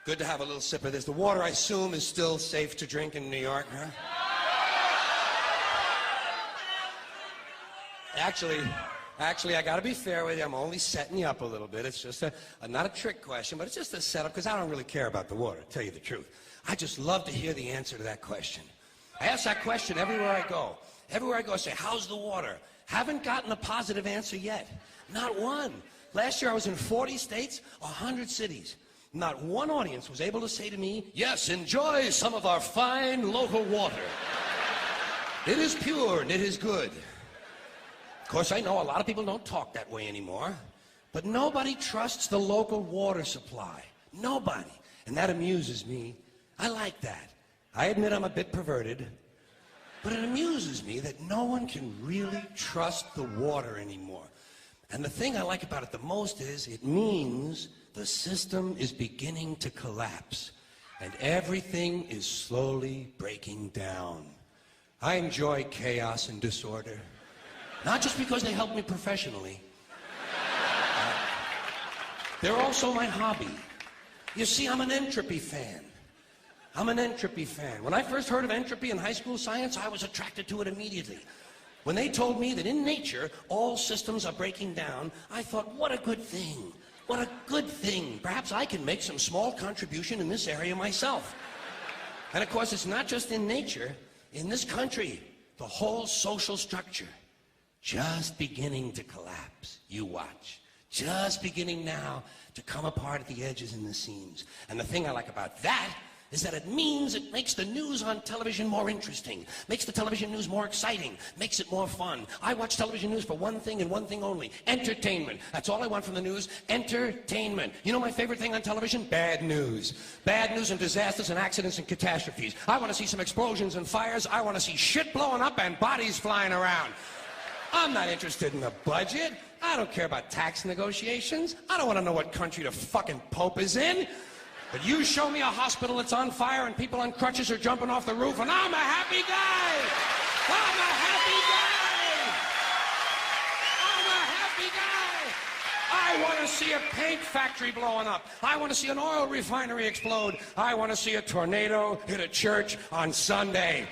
Good to have a little sip of this. The water, I assume, is still safe to drink in New York, huh? Actually, I gotta be fair with you. I'm only setting you up a little bit. It's just not a trick question, but it's just a setup, because I don't really care about the water, to tell you the truth. I just love to hear the answer to that question. I ask that question everywhere I go. Everywhere I go, I say, how's the water? Haven't gotten a positive answer yet. Not one. Last year I was in 40 states, 100 cities. Not one audience was able to say to me, yes, enjoy some of our fine local water. It is pure and it is good. Of course, I know a lot of people don't talk that way anymore, but nobody trusts the local water supply. Nobody. And that amuses me. I like that. I admit I'm a bit perverted, but it amuses me that no one can really trust the water anymore. And the thing I like about it the most is it means the system is beginning to collapse, and everything is slowly breaking down. I enjoy chaos and disorder, not just because they help me professionally. They're also my hobby. You see, I'm an entropy fan. I'm an entropy fan. When I first heard of entropy in high school science, I was attracted to it immediately. When they told me that in nature, all systems are breaking down, I thought, what a good thing. What a good thing. Perhaps I can make some small contribution in this area myself. And of course, it's not just in nature. In this country, the whole social structure, just beginning to collapse. You watch. Just beginning now to come apart at the edges and the seams. And the thing I like about that is that it means it makes the news on television more interesting, makes the television news more exciting, makes it more fun. I watch television news for one thing and one thing only: entertainment. That's all I want from the news: entertainment. You know my favorite thing on television? Bad news. Bad news and disasters and accidents and catastrophes. I want to see some explosions and fires. I want to see shit blowing up and bodies flying around. I'm not interested in the budget. I don't care about tax negotiations. I don't want to know what country the fucking Pope is in. But you show me a hospital that's on fire and people on crutches are jumping off the roof, and I'm a happy guy! I'm a happy guy! I'm a happy guy! I want to see a paint factory blowing up. I want to see an oil refinery explode. I want to see a tornado hit a church on Sunday.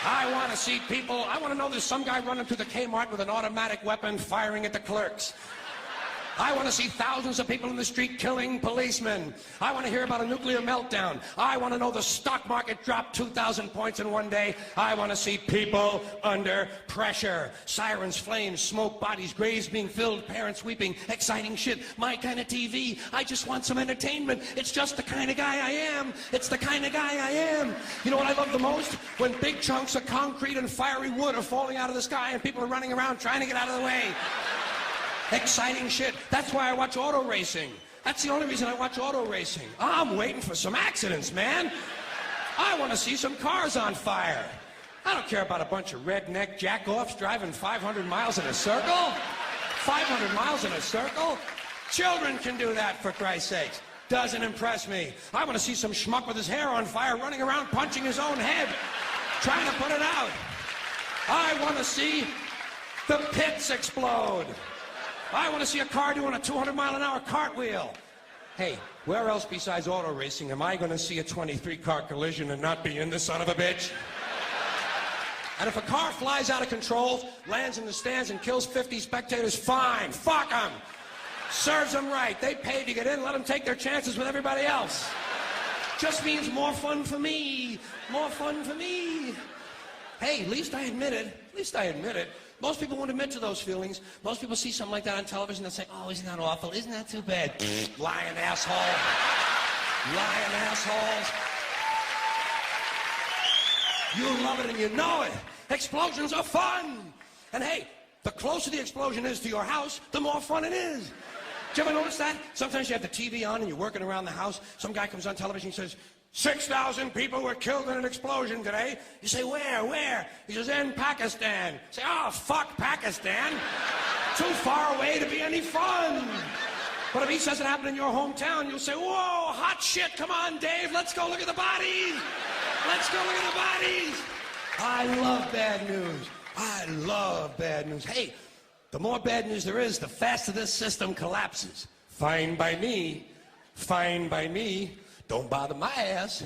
I want to see people, I want to know there's some guy running through the Kmart with an automatic weapon firing at the clerks. I want to see thousands of people in the street killing policemen. I want to hear about a nuclear meltdown. I want to know the stock market dropped 2,000 points in one day. I want to see people under pressure. Sirens, flames, smoke, bodies, graves being filled, parents weeping, exciting shit. My kind of TV. I just want some entertainment. It's just the kind of guy I am. It's the kind of guy I am. You know what I love the most? When big chunks of concrete and fiery wood are falling out of the sky and people are running around trying to get out of the way. Exciting shit. That's why I watch auto racing. That's the only reason I watch auto racing. I'm waiting for some accidents, man. I want to see some cars on fire. I don't care about a bunch of redneck jack-offs driving 500 miles in a circle. 500 miles in a circle? Children can do that, for Christ's sakes. Doesn't impress me. I want to see some schmuck with his hair on fire running around punching his own head, trying to put it out. I want to see the pits explode. I want to see a car doing a 200-mile-an-hour cartwheel. Hey, where else besides auto racing am I going to see a 23-car collision and not be in the son of a bitch? And if a car flies out of control, lands in the stands and kills 50 spectators, fine. Fuck them. Serves them right. They paid to get in. Let them take their chances with everybody else. Just means more fun for me. More fun for me. Hey, at least I admit it. At least I admit it. Most people won't admit to those feelings. Most people see something like that on television and say, oh, isn't that awful? Isn't that too bad? Lying asshole. Lying assholes. You love it and you know it. Explosions are fun. And hey, the closer the explosion is to your house, the more fun it is. Did you ever notice that? Sometimes you have the TV on and you're working around the house. Some guy comes on television and says, 6,000 people were killed in an explosion today. You say, where? He says, in Pakistan. You say, oh, fuck Pakistan. Too far away to be any fun. But if he says it happened in your hometown, you'll say, whoa, hot shit, come on, Dave, let's go look at the bodies. Let's go look at the bodies. I love bad news. I love bad news. Hey, the more bad news there is, the faster this system collapses. Fine by me. Fine by me. Don't bother my ass.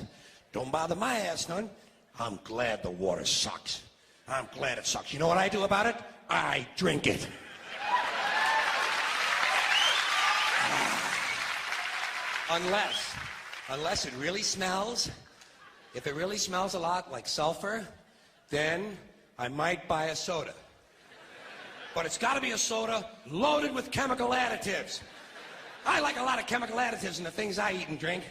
Don't bother my ass, son. I'm glad the water sucks. I'm glad it sucks. You know what I do about it? I drink it. Unless it really smells. If it really smells a lot like sulfur, then I might buy a soda. But it's got to be a soda loaded with chemical additives. I like a lot of chemical additives in the things I eat and drink.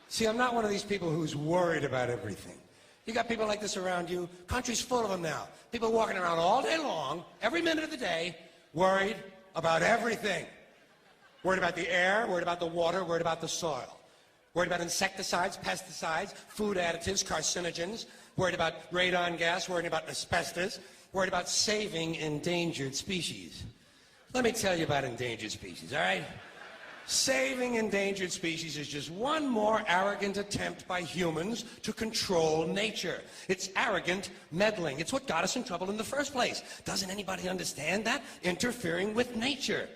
See, I'm not one of these people who's worried about everything. You got people like this around you. Country's full of them now. People walking around all day long, every minute of the day, worried about everything. Worried about the air, worried about the water, worried about the soil. Worried about insecticides, pesticides, food additives, carcinogens. Worried about radon gas, worried about asbestos. Worried about saving endangered species. Let me tell you about endangered species, all right? Saving endangered species is just one more arrogant attempt by humans to control nature. It's arrogant meddling. It's what got us in trouble in the first place. Doesn't anybody understand that? Interfering with nature.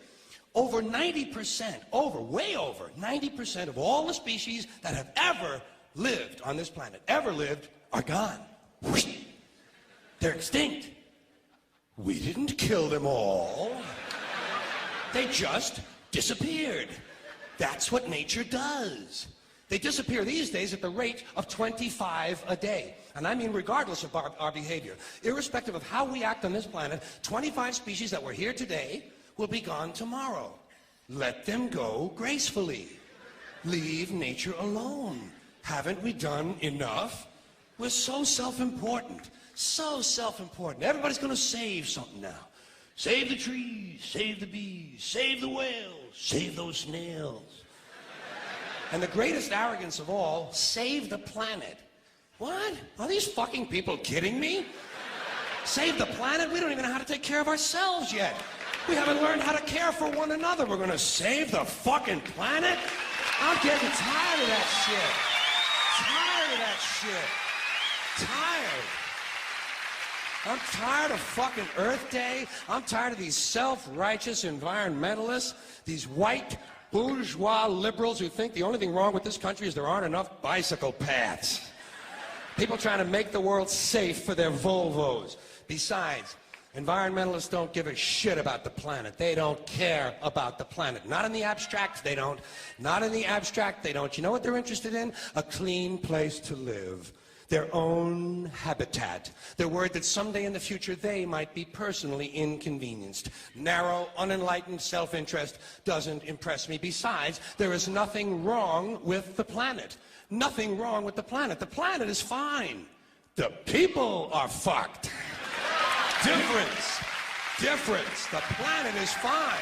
Over 90%, way over 90% of all the species that have ever lived on this planet, are gone. They're extinct. We didn't kill them all. They just disappeared. That's what nature does. They disappear these days at the rate of 25 a day. And I mean regardless of our behavior. Irrespective of how we act on this planet, 25 species that were here today will be gone tomorrow. Let them go gracefully. Leave nature alone. Haven't we done enough? We're so self-important. So self-important. Everybody's going to save something now. Save the trees, save the bees, save the whales, save those snails. And the greatest arrogance of all, save the planet. What? Are these fucking people kidding me? Save the planet? We don't even know how to take care of ourselves yet. We haven't learned how to care for one another. We're going to save the fucking planet? I'm getting tired of that shit. Tired of that shit. Tired. I'm tired of fucking Earth Day. I'm tired of these self-righteous environmentalists, these white bourgeois liberals who think the only thing wrong with this country is there aren't enough bicycle paths. People trying to make the world safe for their Volvos. Besides, environmentalists don't give a shit about the planet. They don't care about the planet. Not in the abstract, they don't. Not in the abstract, they don't. You know what they're interested in? A clean place to live. Their own habitat. They're worried that someday in the future they might be personally inconvenienced. Narrow, unenlightened self-interest doesn't impress me. Besides, there is nothing wrong with the planet. Nothing wrong with the planet. The planet is fine. The people are fucked. Difference. Difference. The planet is fine.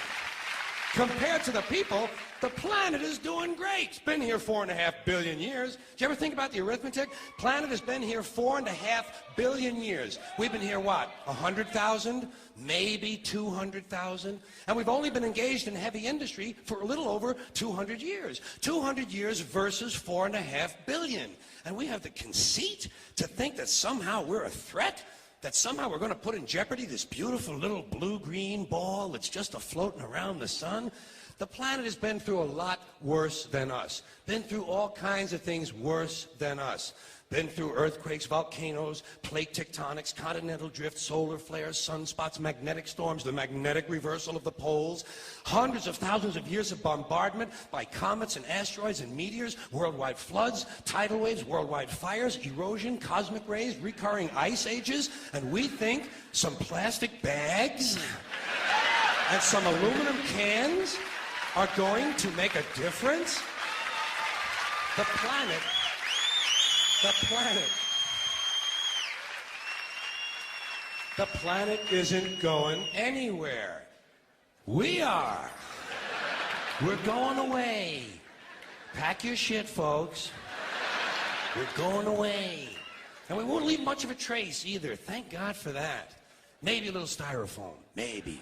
Compared to the people, the planet is doing great. It's been here 4.5 billion years. Did you ever think about the arithmetic? Planet has been here 4.5 billion years. We've been here, what, 100,000? Maybe 200,000? And we've only been engaged in heavy industry for a little over 200 years. 200 years versus 4.5 billion. And we have the conceit to think that somehow we're a threat? That somehow we're going to put in jeopardy this beautiful little blue-green ball that's just a-floating around the sun? The planet has been through a lot worse than us. Been through all kinds of things worse than us. Been through earthquakes, volcanoes, plate tectonics, continental drift, solar flares, sunspots, magnetic storms, the magnetic reversal of the poles, hundreds of thousands of years of bombardment by comets and asteroids and meteors, worldwide floods, tidal waves, worldwide fires, erosion, cosmic rays, recurring ice ages, and we think some plastic bags and some aluminum cans are going to make a difference? The planet isn't going anywhere. We are. We're going away. Pack your shit, folks. We're going away. And we won't leave much of a trace either. Thank God for that. Maybe a little styrofoam. Maybe.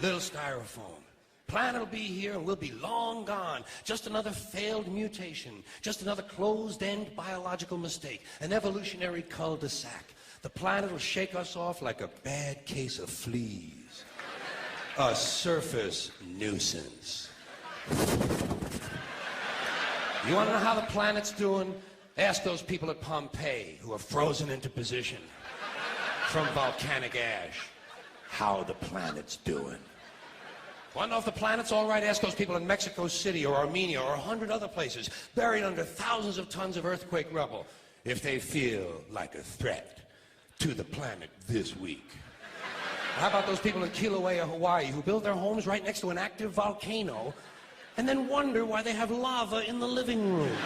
Little styrofoam. Planet will be here and we'll be long gone. Just another failed mutation. Just another closed-end biological mistake. An evolutionary cul-de-sac. The planet will shake us off like a bad case of fleas. A surface nuisance. You want to know how the planet's doing? Ask those people at Pompeii who are frozen into position from volcanic ash how the planet's doing. Want to know if the planet's all right? Ask those people in Mexico City or Armenia or 100 other places buried under thousands of tons of earthquake rubble if they feel like a threat to the planet this week. How about those people in Kilauea, Hawaii, who build their homes right next to an active volcano and then wonder why they have lava in the living room?